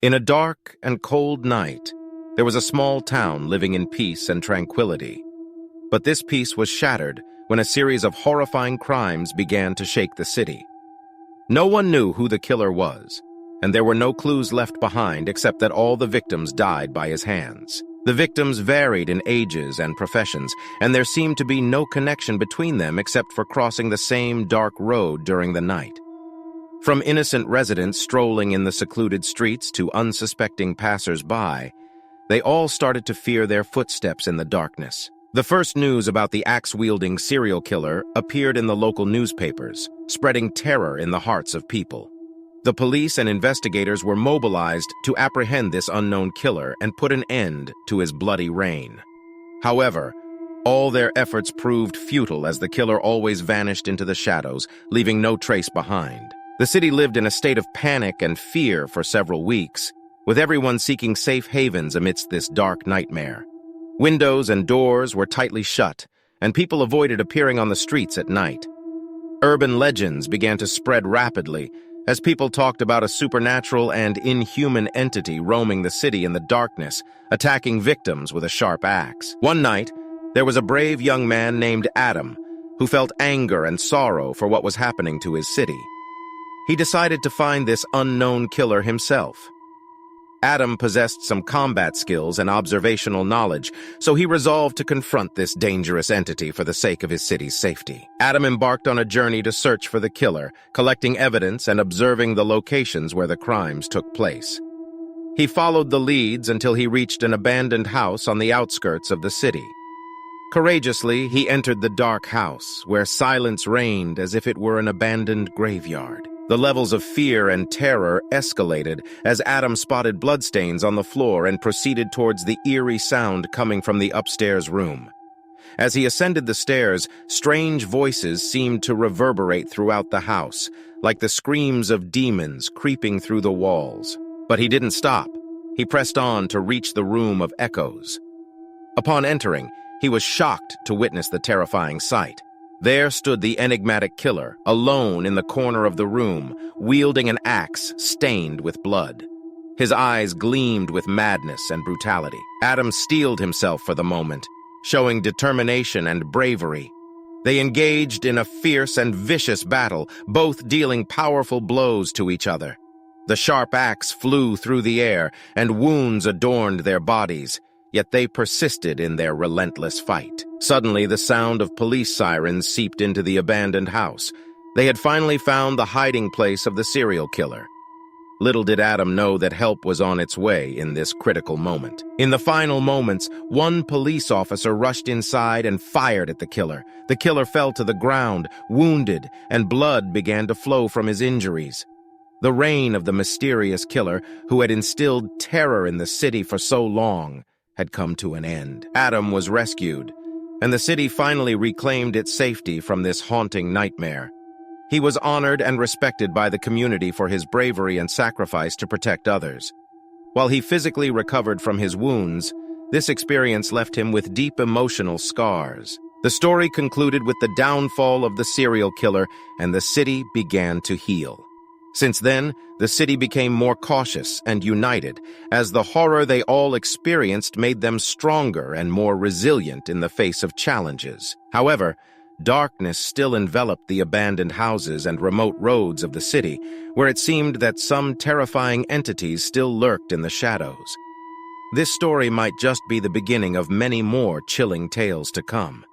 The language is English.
In a dark and cold night, there was a small town living in peace and tranquility. But this peace was shattered when a series of horrifying crimes began to shake the city. No one knew who the killer was, and there were no clues left behind except that all the victims died by his hands. The victims varied in ages and professions, and there seemed to be no connection between them except for crossing the same dark road during the night. From innocent residents strolling in the secluded streets to unsuspecting passers-by, they all started to fear their footsteps in the darkness. The first news about the axe-wielding serial killer appeared in the local newspapers, spreading terror in the hearts of people. The police and investigators were mobilized to apprehend this unknown killer and put an end to his bloody reign. However, all their efforts proved futile as the killer always vanished into the shadows, leaving no trace behind. The city lived in a state of panic and fear for several weeks, with everyone seeking safe havens amidst this dark nightmare. Windows and doors were tightly shut, and people avoided appearing on the streets at night. Urban legends began to spread rapidly as people talked about a supernatural and inhuman entity roaming the city in the darkness, attacking victims with a sharp axe. One night, there was a brave young man named Adam who felt anger and sorrow for what was happening to his city. He decided to find this unknown killer himself. Adam possessed some combat skills and observational knowledge, so he resolved to confront this dangerous entity for the sake of his city's safety. Adam embarked on a journey to search for the killer, collecting evidence and observing the locations where the crimes took place. He followed the leads until he reached an abandoned house on the outskirts of the city. Courageously, he entered the dark house, where silence reigned as if it were an abandoned graveyard. The levels of fear and terror escalated as Adam spotted bloodstains on the floor and proceeded towards the eerie sound coming from the upstairs room. As he ascended the stairs, strange voices seemed to reverberate throughout the house, like the screams of demons creeping through the walls. But he didn't stop. He pressed on to reach the room of echoes. Upon entering, he was shocked to witness the terrifying sight. There stood the enigmatic killer, alone in the corner of the room, wielding an axe stained with blood. His eyes gleamed with madness and brutality. Adam steeled himself for the moment, showing determination and bravery. They engaged in a fierce and vicious battle, both dealing powerful blows to each other. The sharp axe flew through the air, and wounds adorned their bodies, yet they persisted in their relentless fight. Suddenly, the sound of police sirens seeped into the abandoned house. They had finally found the hiding place of the serial killer. Little did Adam know that help was on its way in this critical moment. In the final moments, one police officer rushed inside and fired at the killer. The killer fell to the ground, wounded, and blood began to flow from his injuries. The reign of the mysterious killer, who had instilled terror in the city for so long, had come to an end. Adam was rescued, and the city finally reclaimed its safety from this haunting nightmare. He was honored and respected by the community for his bravery and sacrifice to protect others. While he physically recovered from his wounds, this experience left him with deep emotional scars. The story concluded with the downfall of the serial killer, and the city began to heal. Since then, the city became more cautious and united, as the horror they all experienced made them stronger and more resilient in the face of challenges. However, darkness still enveloped the abandoned houses and remote roads of the city, where it seemed that some terrifying entities still lurked in the shadows. This story might just be the beginning of many more chilling tales to come.